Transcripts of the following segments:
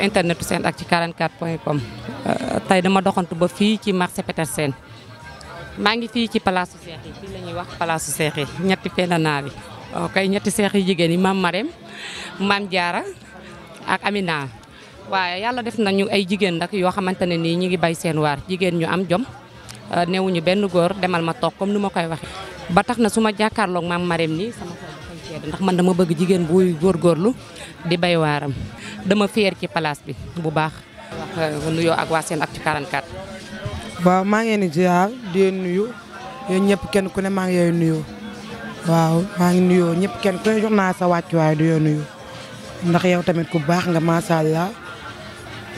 internet seen ak ci 44.com tey dama doxantu ba fii ci marché Petersen maa ngi fii ci palaasu seex yi fii la ñuy wax palaasu seex yi ñetti pendanaa bi ok ñetti seex yi jigéen yi maam Marème maam Diarra ak Amina waaye yàlla def nañu ay jigéen nag yoo xamante ne nii ñi ngi bay seen waar jigéen ñu am jom newuñu benn góor demal ma toog comme ni ma koy waxee ba tax na su ma jàkkaarloog maam Marème nii sama xol dafay sedd ndax man dama bëgg jigéen buy góorgóorlu di bay waaram dama fier ci place bi bu baax wax nuyoo ak waa seen ak ci 44. waaw maa ngi leen di ziar di leen nuyu yéen ñëpp kenn ku ne maa ngi yooyu nuyu waaw maa ngi nuyoo ñëpp kenn ku ne jox naa sa wàccuwaay di yoo nuyu ndax yow tamit ku baax nga macha allah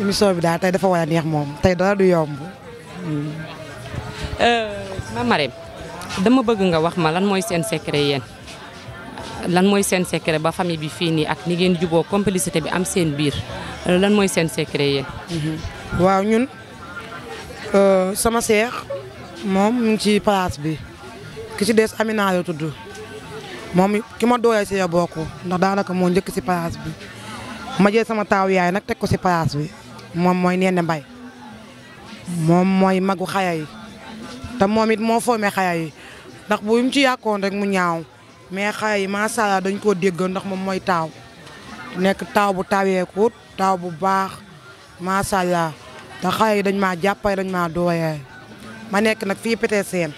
émission bi daal tey dafa war a neex moom tey dara du yomb. Mame Marème dama bëgg nga wax ma lan mooy seen secret yéen lan mooy seen secret ba famille bi fii nii ak ni ngeen juboo complicité bi am seen biir lan mooy seen secret yéen. waaw ñun sama seex moom mu ngi ci place bi ki ci des Amina la tudd moom ki ma dooyee si ya bokk ndax daanaka moo njëkk si place bi ma jël sama taaw yaay nag teg ko si place bi moom mooy Nene Mbay moom mooy magu xaya yi te moom it moo foomee xaya yi ndax bu mu ci yàqoon rek mu ñaaw mais xaya yi macha allah dañ koo dégg ndax moom mooy taaw nekk taaw bu taweekut taaw bu baax macha allah te xaya yi dañ maa jàppale dañ maa dooyee ma nekk nag fii Petersen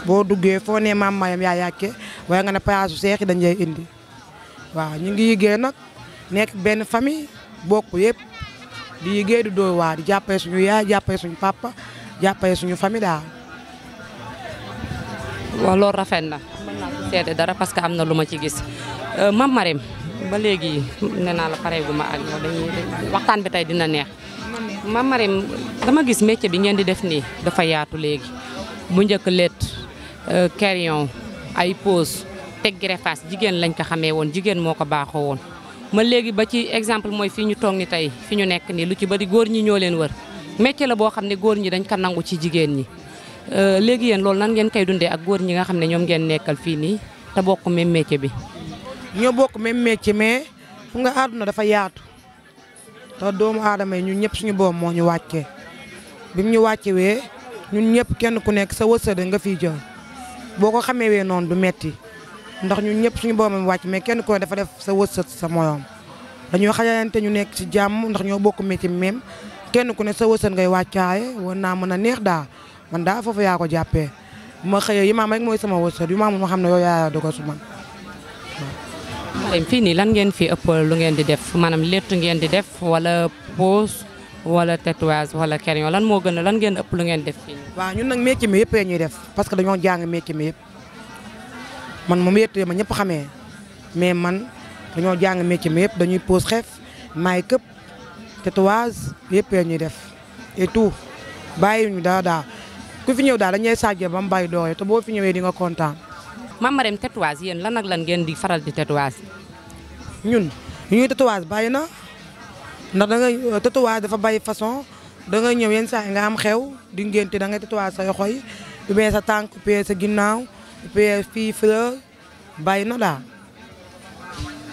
boo duggee foo nee maam Mayam yaa yàkke waaye nga ne payaasu seex yi dañ lay indi waaw ñu ngi liggéey nag nekk benn famille bokk yëpp di liggéey di dooy waa di jàppale suñu yaay jàppale suñu papa jàppale suñu famille daal. waaw loolu rafet na mën naa ko seede dara parce que am na lu ma ci gis Mame Marème ba léegi nee naa la pareegu ma ak yow dañuy waxtaan bi tey dina neex Mame Marème dama gis métier bi ngeen di def nii dafa yaatu léegi bu njëkk létt crayon ay pose teg greffage jigéen lañ ko xamee woon jigéen moo ko baaxoo woon ma léegi ba ci exemple mooy fii ñu toog ni tey fi ñu nekk nii lu ci bari góor ñi ñoo leen wër métier la boo xam ne góor ñi dañ ko nangu ci jigéen ñi léegi yéen loolu nan ngeen koy dundee ak góor ñi nga xam ne ñoom ngeen nekkal fii nii te bokk même métier bi. ñoo bokk même métier mais fu nga àdduna dafa yaatu te doomu aadama yi ñun ñëpp suñu boom moo ñu wàccee bi mu ñu wàccewee ñun ñëpp kenn ku nekk sa wërsëg nga fiy jël boo ko xamee wee noonu du metti ndax ñun ñëpp suñu boom wàcc mais kenn ku ne dafa def sa wërsëg sa morom dañoo xajalante ñu nekk ci jàmm ndax ñoo bokk métier même kenn ku ne sa wërsëg ngay wàccaaye war naa mën a neex daal man daal foofu yaa ko jàppee bu ma xëyee yi maam rek mooy sama wërsëg yu maam ma xam ne yow yaa dogal su man. Marème fii nii lan ngeen fi ëpp lu ngeen di def maanaam létt ngeen di def wala pose wala tatouage wala crayon lan moo gën a lan ngeen ëpp lu ngeen def fii nii. waaw ñun nag métier mi yëpp ñuy def parce que dañoo jàng métier mi yëpp man moom yëpp ma ñëpp xamee mais man dañoo jàng métier mi yëpp dañuy pose xeef make-up tatouage yëpp ñuy def et tout bàyyiwuñu dara daal ku fi ñëw daal dañuy sàjjee ba mu bàyyi doole te boo fi ñëwee di nga kontaan. Mame Marème tatouage yéen lan ak lan ngeen di faral di tatouage. ñun ñuy tatouage bàyyi na ndax da ngay tatouage dafa bàyyi façon da ngay ñëw yenn saa yi nga am xew di ngénte da ngay tatouage sa yoxo yi ubee sa tànk ubee sa ginnaaw ubee fii fleur bàyyi na daal.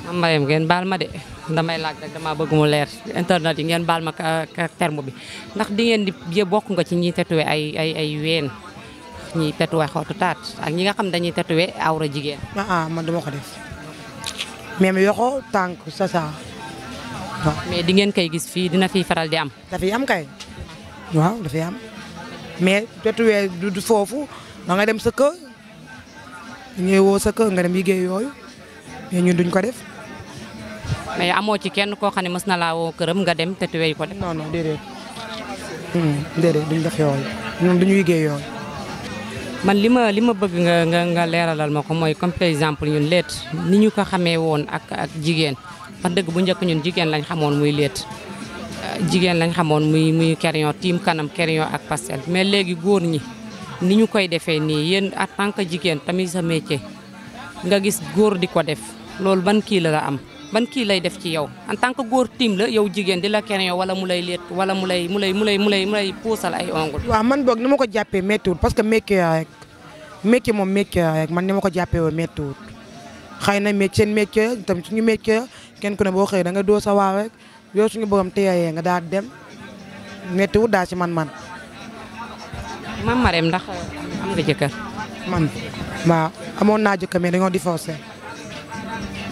Mame Marème ngeen baal ma de damay laaj rek dama bëgg mu leer internet yi ngeen baal ma terme bi ndax di ngeen di bokk nga ci ñiy tatoué ay ween ñiy tatoué xootu taat ak ñi nga xam dañuy tatoué awra jigéen. man dama ko def même yoxo tànk sa waaw. mais di ngeen koy gis fii dina fiy faral di am. dafay am kay waaw dafay am mais tatoué du foofu da nga dem sa kër ñëw woo sa kër nga dem liggéey yooyu mais ñun duñ ko def. mais amoo ci kenn koo xam ne mës na laa woo këram nga dem tatoué ko def. non non déedéet. déedéet duñ def yooyu ñun duñu liggéey yooyu. man li ma bëgg nga leeralal ma ko mooy comme par exemple ñun létt ni ñu ko xamee woon ak jigéen wax dëgg bu njëkk ñun jigéen lañ xamoon muy létt jigéen lañ xamoon muy crayon tiim kanam crayon ak pastel mais léegi góor ñi ni ñu koy defee nii yéen en tant que jigéen tamit sa métier nga gis góor di ko def loolu ban kii la am ban kii lay def ci yow en tant que góor tiim la yow jigéen di la crayon wala mu lay létt wala mu lay puusal ay ongles. waaw man boog ni ma ko jàppee méttiwul parce que métier moom métier rek man ni ma ko jàppee woon méttiwul xëy na métier seen métier tam suñu métier kenn ku ne boo xëyee da nga doo sa waar rek yow suñu borom téyee nga daal dem métti wut daal ci man. Mame Marème ndax am nga jëkkër. man waaw amoon naa jëkkër mais dañoo divorcé.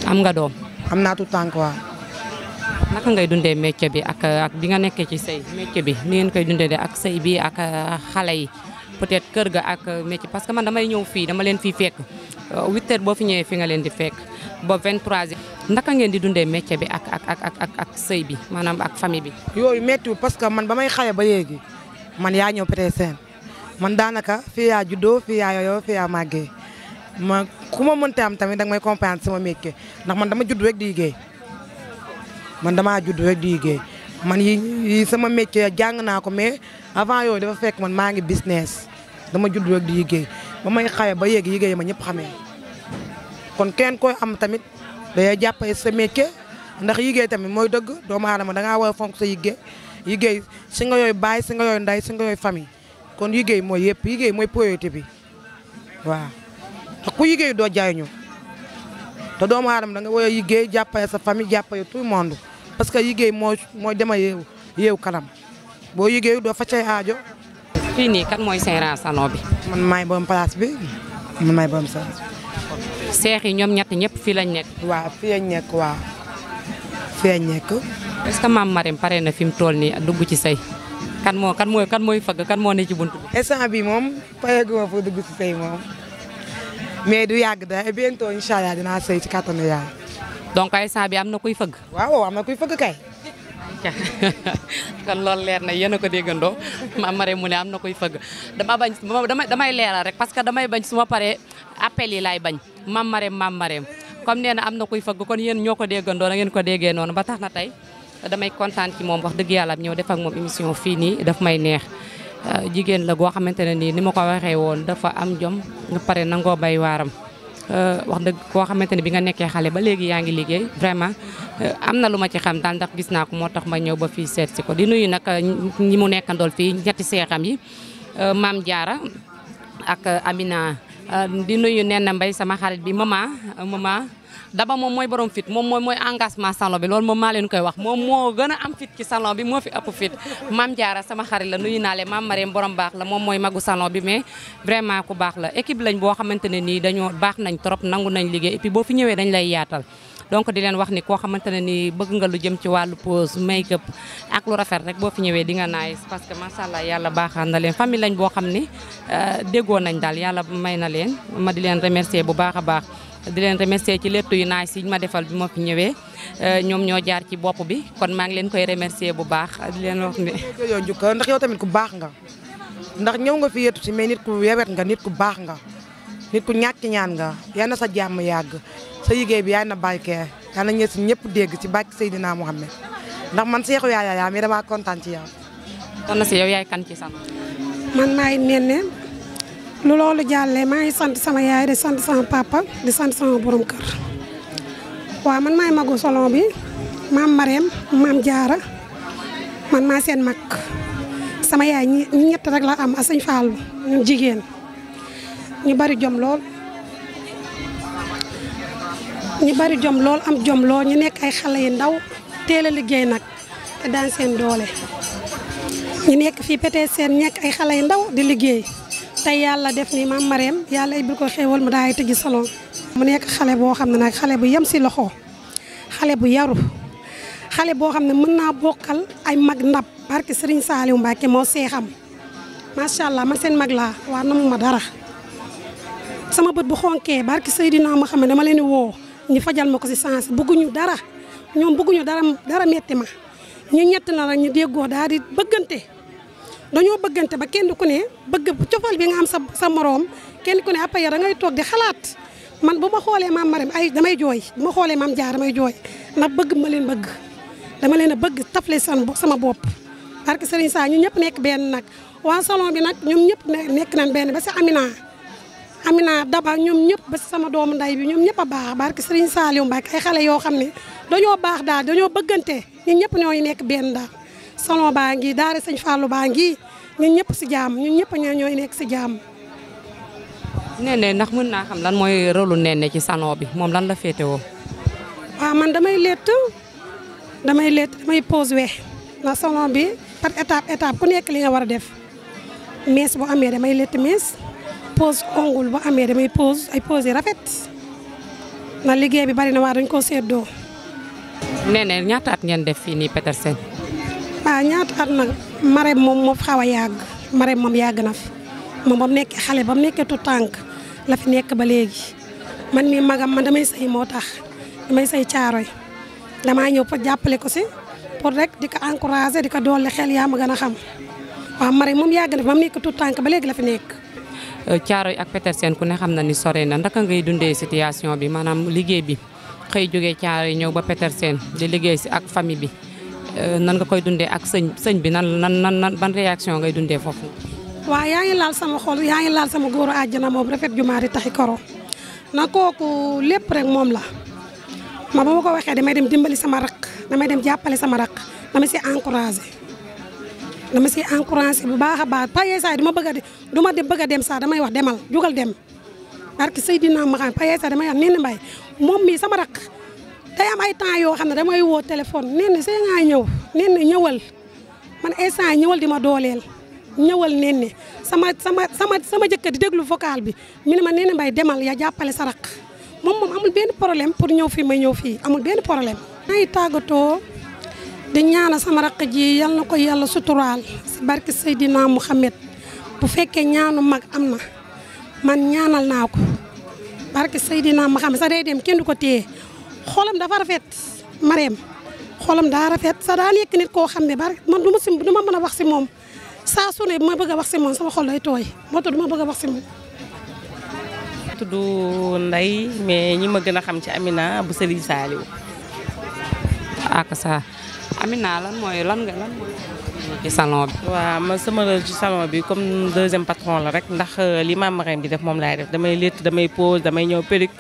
am nga doom. am naa tout tànk waaw. naka ngay dundee métier bi ak bi nga nekkee ci sëy métier bi ni ngeen koy dundee ak sëy bi ak xale yi peut-être kër ga ak métier parce que man damay ñëw fii dama leen fii fekk 8h boo fi ñëwee fi nga leen di fekk ba 23h. naka ngeen di dundee métier bi ak sëy bi maanaam ak famille bi. yooyu méttiwul parce que man ba may xale ba léegi man yaa ñëw peut-être seen man daanaka fii yaa juddoo fii yaa yooyoo fii yaa màggee ma ku ma mënta am tamit danga may comprendre sama métier ndax man dama judd rek di liggéey. man damaa judd rek di liggéey man yi sama métier jàng naa ko mais avant yooyu dafa fekk man maa ngi business dama judd rek di liggéey ba may xaye ba yéegi liggéey ma ñëpp xamee kon kenn koy am tamit day jàppale sa métier ndax liggéey tamit mooy dëgg doomu aadama dangaa war a fonk sa liggéey si nga yooyu baay si nga yooyu nday si nga yooyu famille kon liggéey mooy yëpp liggéey mooy priorité bi waaw ndax ku liggéey doo jariñu te doomu aadama da nga war a liggéey jàppale sa famille jàppale tout le monde parce que liggéey mooy dema yeewu kanam boo liggéey doo fa cay aajo. fii nii kan mooy gérant salon bi. man maay borom place bi man maay borom salon. seex yi ñoom ñett ñëpp fii lañ nekk. waaw fii lañ nekk waaw fii lañ nekk. est-ce que Mame Marème pare na fi mu toll nii dugg ci sëy kan mooy fëgg kan moo ne ci buntu bi. instant bi moom pareegu ma pour dugg ci sëy moom mais du yàgg da bientôt incha allah dinaa sëy ci kattanu yàlla. donc instant bi am na kuy fëgg. waaw am na kuy fëgg kay. kon loolu leer na yéen a ko déggandoo Mame Marème mu ne am na koy fëgg damay leeral rek parce que damay bañ su ma paree appel yi laay bañ Mame Marème comme nee na am na koy fëgg kon yéen ñoo ko déggandoo da ngeen ko déggee noonu ba tax na tey damay kontaan ci moom wax dëgg yàlla ñëw def ak moom émission fii nii daf may neex jigéen la goo xamante ne nii ni ma ko waxee woon dafa am jom nga pare nangoo bay waaram wax dëgg koo xamante ne bi nga nekkee xale ba léegi yaa ngi liggéey vraiment am na lu ma ci xam daal ndax gis naa ko moo tax ma ñëw ba fii seet si ko di nuyu nag ñi mu nekkandool fii ñetti seexam yi Mame Diarra ak Amina di nuyu Nena Mbaye sama xarit bi mama Daba moom mooy borom fit moom mooy engagement salon bi loolu moom maa leen koy wax moom moo gën a am fit ci salon bi moo fi ëpp fit Mame Diarra sama xarit la nuyu naa leen Mame Marème borom baax la moom mooy magu salon bi mais vraiment ku baax la équipe lañ boo xamante ne nii dañoo baax nañ trop nangu nañ liggéey et puis boo fi ñëwee dañ lay yaatal donc di leen wax ni koo xamante ne nii bëgg nga lu jëm ci wàllu pose make up ak lu rafet rek boo fi ñëwee di nga nice parce que macha allah yàlla baaxal na leen famille lañ boo xam ni déggoo nañ daal yàlla may na leen ma di leen remercier bu baax a baax di leen remercier ci lépp yu nice yi ma defal bi ma fi ñëwee ñoom ñoo jaar ci bopp bi kon maa ngi leen koy remercier bu baax di leen wax ni yow njukkal ndax yow tamit ku baax nga ndax ñëw nga fi yetu ci mais nit ku yewet nga nit ku baax nga nit ku ñàkk ñaan nga yal na sa jàmm yàgg sa liggéey bi yaay na barkeel yal na ñeesi ñëpp dégg ci bàkk Seydina Mouhamed ndax man seexu yaa mais damaa kontaan ci yow. kon na si yow yaay kan ci salon. man maay Nene lu loolu jàllee maa ngi sant sama yaay di sant sama papa di sant sama borom kër waaw man maay magu salon bi Mame Marème Mame Diarra man maa seen mag sama yaay ñi ñett rek la am Sëñ Fallu ñun jigéen ñu bari jom lool am jom lool ñu nekk ay xale yu ndaw teel a liggéey nag te daan seen doole ñu nekk fii peut-être seen nekk ay xale yu ndaw di liggéey tey yàlla def ni Mame Marème yàlla ibil ko xéewal mu daay tëji salon mu nekk xale boo xam ne nag xale bu yem si loxo xale bu yaru xale boo xam ne mën naa bokkal ay mag ndab barke Serigne Saliou Mbacke moo seexam macha allah man seen mag laa waa namu ma dara sama bët bu xonkee barke Seydina Mouhamed dama leen di woo ñu fajal ma ko si sens bëgguñu dara ñoom bëgguñu dara metti ma ñu ñett na la ñu déggoo daal di bëggante dañoo bëggante ba kenn ku ne bëgg cofal bi nga am sa moroom kenn ku ne après da ngay toog di xalaat man bu ma xoolee Mame Marème ay damay jooy bu ma xoolee Mame Diarra damay jooy ndax bëgg ma leen bëgg dama leen a bëgg tafle sama bopp parce que Serigne Sa ñu ñëpp nekk benn nag waa salon bi nag ñoom ñëpp nekk nañ benn ba si Amina Daba ñoom ñëpp ba si sama doomu nday bi ñoom ñëpp a baax barke Serigne Saliou Mbacke ay xale yoo xam ne dañoo baax daal dañoo bëggante ñun ñëpp ñooy nekk benn daal salon baa ngi daara Sëñ Fallu baa ngi ñun ñëpp si jàmm ñun ñëpp ñooy nekk si jàmm. Nene ndax mën naa xam lan mooy rôle Nene ci salon bi moom lan la féetewoo. waaw man damay lett damay létt damay pose we ndax salon bi par étape ku nekk li nga war a def mees bu amee damay létt mees pose ongle bu amee damay pose ay pose yi rafet ndax liggéey bi bari na waa dañ koo seddoo. nee na ñaata at ngeen def fii nii Petersen. waaw ñaata at nag Marème moom moo xaw a yàgg Marème moom yàgg na fi moom ba mu nekkee xale ba mu nekkee tu tànk la fi nekk ba léegi man mii magam man damay sëy moo tax damay sëy caaroy damaa ñëw pour jàppale ko si pour rek di ko encourager di ko dolli xel yaa ma gën a xam waaw Marème moom yàgg na fi ba mu nekk tu tànk ba léegi la fi nekk. caaroy ak Petersen ku ne xam na ni sore na ndaka ngay dundee situation bi maanaam liggéey bi xëy jógee caaroy ñëw ba Petersen di liggéey si ak famille bi. nan nga koy dundee ak sëñ bi nan ban réaction ngay dundee foofu. waaw yaa ngi laal sama xol yaa ngi laal sama góoru àjjana moom rafet jumaa di taxi koro na kooku lépp rek moom la ma ba ma ko waxee damay dem dimbali sama rakk damay dem jàppale sama rakk dama si encouragé bu baax a baax paye saa du ma bëgg a dem sax damay wax demal jugal dem parce que Seydina ma xam paye saa damay wax nee na mbay moom mii sama rakk day am ay temps yoo xam ne damay woo téléphone nee na see ngaa ñëw nee na ñëwal man instant ñëwal di ma dooleel ñëwal nee na sama jëkkër di déglu vocal bi mi ne ma nee na mbay demal ya jàppale sa rakk moom amul benn problème pour ñëw fii may ñëw fii amul benn problème. maa ngi tàggatoo di ñaanal sama rakk ji yal na ko yàlla suturaal si barke Seydina Mouhamed bu fekkee ñaanu mag am na man ñaanal naa ko barke Seydina Mouhamed sa day dem kenn du ko téye. xolam dafa rafet Marème xolam daa rafet sa daa nekk nit koo xam ne bari man du ma mën a wax si moom saa su ne ma bëgg a wax si moom sama xol day tooy moo tax du ma bëgg a wax si moom. tudd Ndeye mais ñi ma gën a xam ci Amina bu Serigne Saliou. ak sa Amina lan mooy ci salon bi. waaw man sama rôle ci salon bi comme deuxième patron la rek ndax li ma Marème di def moom laay def damay létt damay pose damay ñëw perruque.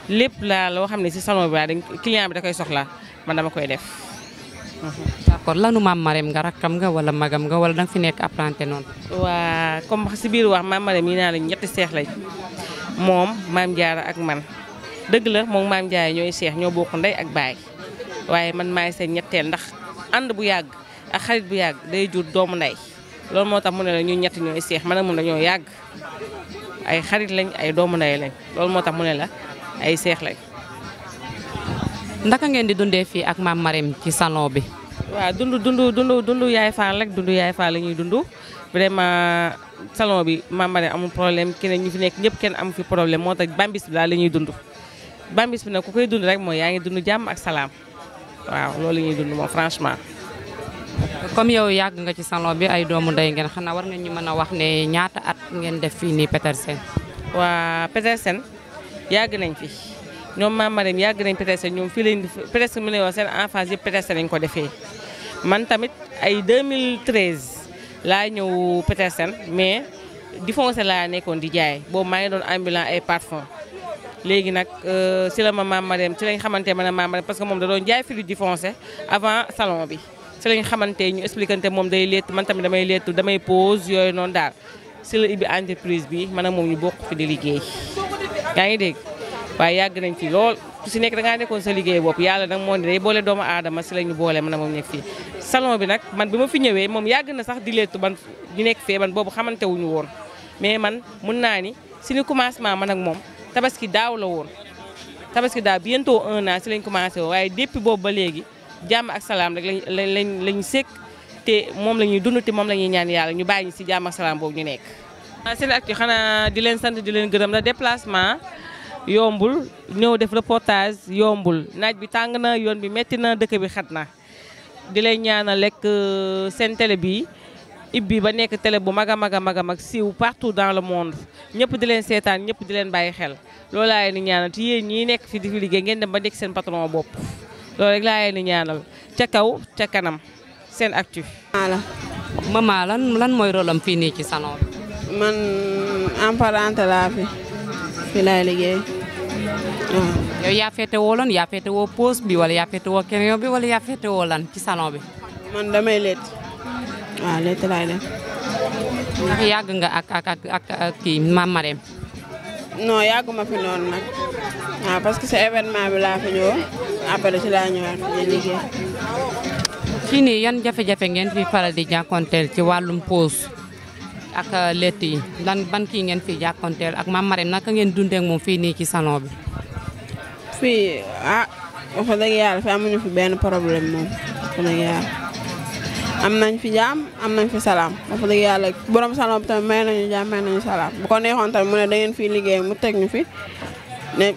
lépp laa loo xam ne ci salon bi dañ client bi da koy soxla man dama koy def. d'accord lanu maam Marème nga rakkam nga wala magam nga wala danga fi nekk apprenti noonu. waa comme ci biir wax maam Marème yi naa la ñetti seex lañ moom maam Jaara ak man dëgg la moom maam Jaara ñooy seex ñoo bokk ndey ak baay waaye man maay seen ñetteel ndax ànd bu yàgg ak xarit bu yàgg day jur doomu ndey loolu moo tax mu ne la ñu ñetti ñooy seex man ak moom dañoo yàgg ay xarit lañ ay doomu ndey lañ loolu moo tax mu ne la. ay seex lañ. ndaka ngeen di dundee fii ak maam Marème ci salon bi. waaw dund yaay faal rek dund yaay faal la ñuy dund vraiment salon bi maam Marème amul problème keneen ñu fi nekk ñëpp kenn amu fi problème moo tax bambis bi daal la ñuy dund. bambis bi nag ku koy dund rek mooy yaa ngi dund jàmm ak salaam waaw loolu la ñuy dund moom franchement. comme yow yàgg nga ci salon bi ay doomu ndey ngeen xanaa war nga ñu mën a wax ne ñaata at ngeen def fii nii Petersen. waa Petersen. yàgg nañ fi ñoom maam Marème yàgg nañ Petersen ñoom fii lañ presque mu ne woon seen enfance yëpp Petersen lañ ko defee man tamit ay 2013 laa ñëw Petersen mais di foncé laa nekkoon di jaay boobu maa ngi doon ambulant ay parfum léegi nag si la ma maam Marème ci lañ xamante man a maam Marème parce que moom da doon jaay fi di foncé avant salon bi si lañ xamante ñu expliquante moom day létt man tamit damay létt damay pose yooyu noonu daal si la ibbi entreprise bi man ak moom ñu bokk fi di liggéey. yaa ngi dégg waaye yàgg nañ fi lool ku si nekk da ngaa nekkoon sa liggéey bopp yàlla nag moo ne day boole doomu aadama si la ñu boole man moom nekk fii salon bi nag man bi ma fi ñëwee moom yàgg na sax di leetu ban ñu nekk fee man boobu xamante wuñu woon mais man mun naa ni suñu commencement man ak moom tabaski daaw la woon tabaski daaw bientôt 1 an si lañ commencé woon waaye depuis boobu ba léegi jàmm ak salaam rek lañ sekk te moom la ñuy dund te moom la ñuy ñaan yàlla ñu bàyyi ñu si jàmm ak salaam boobu ñu nekk. seen actu xanaa di leen sant di leen gërëm la déplacement yombul ñëw def reportage yombul naaj bi tàng na yoon bi metti na dëkk bi xat na di leen ñaanal lekk seen télé bi ibbi ba nekk télé bu mag a mag a mag a mag siiw partout dans le monde ñëpp di leen seetaan ñëpp di leen bàyyi xel loolu laa leen di ñaanal te yéen ñii nekk fi di fi liggéey ngeen dem ba nekk seen patron bopp loolu rek laa leen di ñaanal ca kaw ca kanam seen actu. maman lan mooy rôle am fii nii ci salon bi. man apparente laa fi laay liggéey waaw. yow yaa féete woo lan yaa féete woo pose bi wala yaa féete woo crayon bi wala yaa féete woo lan ci salon bi. man damay létt waaw létt laay def. ndax yàgg nga ak kii maam Marème. non yàgguma fi noonu nag waaw parce que sa événement bi laa fi ñëwoon après ci laa ñëwaat di liggéey. fii nii yan jafe-jafe ngeen fi faral di jàkkonteel ci wàllum pose ak lett yi lan ban kii ngeen fi jàkkonteel ak Mame Marème naka ngeen dundee ak moom fii nii ci salon bi. fii wax dëgg yàlla fi amuñu fi benn problème moom wax dëgg yàlla am nañ fi jaam am nañ fi salaam wax dëgg yàlla borom salon bi tamit may nañu jaam may nañu salaam bu ko neexoon tamit mu ne da ngeen fiy liggéey mu teg ñu fi ne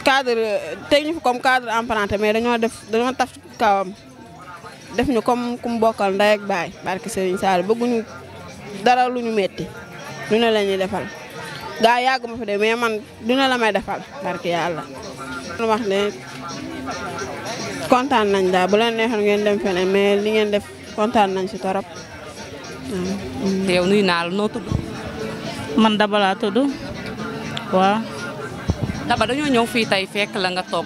cadre teg ñu fi comme cadre emprunté mais dañoo taf kawam def ñu comme ku mu bokkal ndey ak baay barke Serigne Sall bëgguñu dara lu ñu metti lu ne la ñuy defal gaa yàgg ma fi de mais man du ne la may defal barke yàlla. wax ne kontaan nañ daal bu leen neexoon ngeen dem feneen mais li ngeen def kontaan nañ si torop. te yow nuyu naa la noo tudd. man Daba laa tudd waaw. Daba dañoo ñëw fii tey fekk la nga toog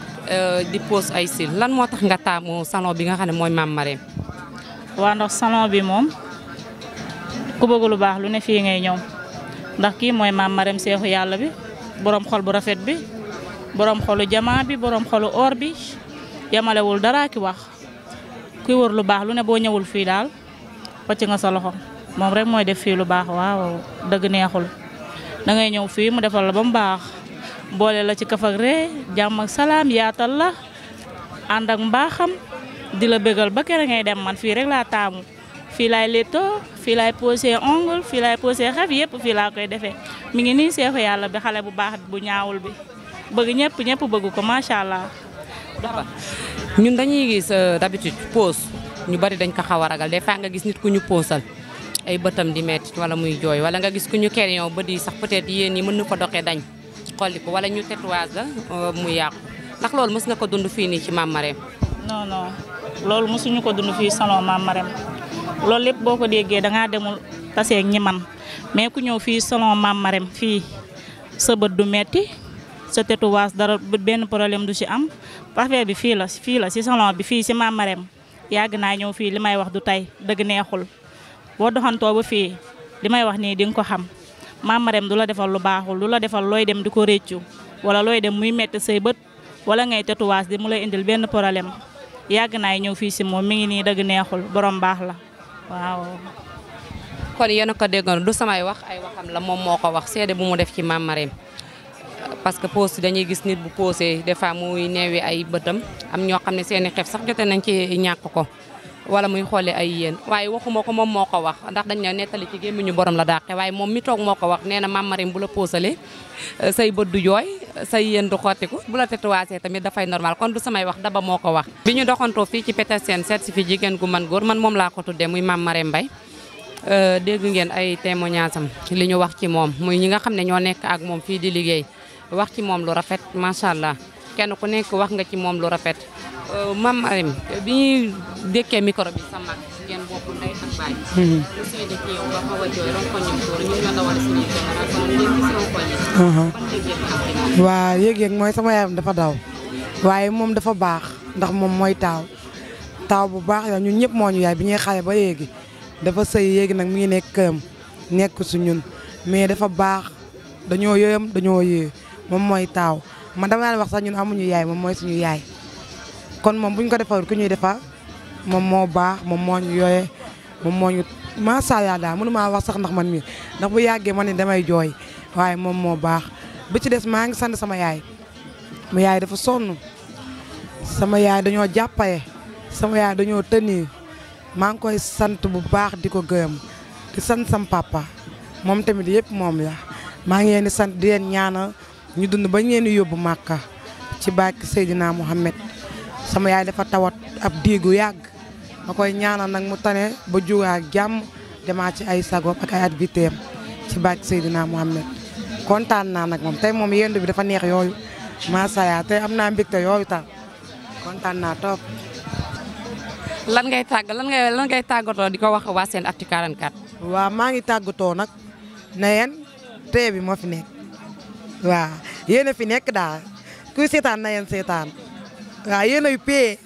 di pose ay cils lan moo tax nga taamu salon bi nga xam ne mooy Mame Marème. waaw ndax salon bi moom ku bëgg lu baax lu ne fii ngay ñëw ndax kii mooy Mame Marème seexu yàlla bi borom xol bu rafet bi borom xolu jamaa bi borom xolu or bi yamalewul dara ki wax kuy wër lu baax lu ne boo ñëwul fii daal wàcc nga sa loxo moom rek mooy def fii lu baax waaw dëgg neexul da ngay ñëw fii mu defal la ba mu baax boole la ci kaf ak ree jàmm ak salaam yaatal la ànd ak mbaaxam di la bégal ba kere ngay dem man fii rek laa taamu fii laay lettoo fii laay posé ongle fii laay posé xef yëpp fii laa koy defee mi ngi nii seexu yàlla bi xale bu baax bu ñaawul bi bëgg ñëpp bëgg ko macha allah. ñun dañuy gis d'habitude pose ñu bari dañ ko xaw a ragal des fois nga gis nit ku ñu posal ay bëtam di metti wala muy jooy wala nga gis ku ñu crayon bët yi sax peut-être yéen ñi mën na ko doxee dañ xolli ko wala ñu tatouage la mu yàqu ndax loolu mës nga ko dund fii nii ci Mame Marème. non loolu mësuñu ko dund fii salon Mame Marème loolu lépp boo ko déggee dangaa demul taseeg ñi man mais ku ñëw fii salon Mame Marème fii sa bët du metti sa tatouage dara benn problème du ci am affaire bi fii la ci salon bi fii ci Mame Marème yàgg naa ñëw fii li may wax du tey dëgg neexul boo doxantoo ba fii li may wax nii di nga ko xam Mame Marème du la defal lu baaxul du la defal looy dem di ko réccu wala looy dem muy metti say bët wala ngay tatouage di mu lay indil benn problème yàgg naa ñëw fii ci moom mi ngi nii dëgg neexul borom baax la waaw. kon yéen a ko déggoon du samay wax ay waxam la moom moo ko wax seede bu mu def ci Mame Marème parce que pose dañuy gis nit bu posé des fois muy neewi ay bëtam am ñoo xam ne seeni xef sax jote nañ ci ñàkk ko wala muy xoolee ay yéen waaye waxuma ko moom moo ko wax ndax dañ ne nettali ci gémmiñu borom la dàqe waaye moom mi toog moo ko wax nee na Mame Marème bu la posalee say bët du jooy say yéen du xottiku bu la tatouage tamit dafay normal kon du samay wax Daba moo ko wax. bi ñu doxantoo fii ci Petersen seet si fi jigéen gu man góor man moom laa ko tuddee muy Mame Marème Mbaye dégg ngeen ay témoignage am li ñu wax ci moom muy ñi nga xam ne ñoo nekk ak moom fii di liggéey wax ci moom lu rafet macha allah kenn ku nekk wax nga ci moom lu rafet Mame Marème bi ñuy dékkee micro bi sa mag ngeen bokk ndey ak baay. ñu seede ci yow ba xaw a jooy ronkoñam tóor ñu ñoo dawal suñuy génération ngeen gis ronkoñ yi. ban yëg-yëg nga am ci moom. waa yëg-yëg mooy sama yaram dafa daw waaye moom dafa baax ndax moom mooy taaw bu baax yow ñun ñëpp moo ñu yaay bi ñuy xale ba yéegi dafa sëy yéegi nag mi ngi nekk këram nekk su ñun mais dafa baax dañoo yëyam dañoo yëy moom mooy taaw man dama daan wax sax ñun amuñu yaay moom mooy suñu yaay kon moom buñ ko defal ku ñuy defar moom moo baax moom moo ñu yooye moom moo ñu macha allah daal mënu maa wax sax ndax man mi ndax bu yàggee man ni damay jooy waaye moom moo baax bi ci des maa ngi sant sama yaay mu yaay dafa sonn sama yaay dañoo jàppale sama yaay dañoo tënir maa ngi koy sant bu baax di ko gërëm di sant sam papa moom tamit yëpp moom la maa ngi leen di sant di leen ñaanal ñu dund ba ñu leen di yóbbu Màkka ci barke Seydina Mohamed sama yaay dafa tawat ab diigu yàgg ma koy ñaanal nag mu tane ba juraa ak jàmm demaat ci ay sagoom ak ay activitéem ci barke Seydina Mohamed kontaan naa nag moom tey moom yendu bi dafa neex yooyu macha allah tey am naa mbégte yooyu tam kontaan naa toog. lan ngay tàggatoo di ko wax waa seen Actu 44. waaw maa ngi tàggatoo nag na yéen tey bi moo fi nekk waaw yéen a fi nekk daal kuy seetaan na yéen seetaan waaw yéen ay pay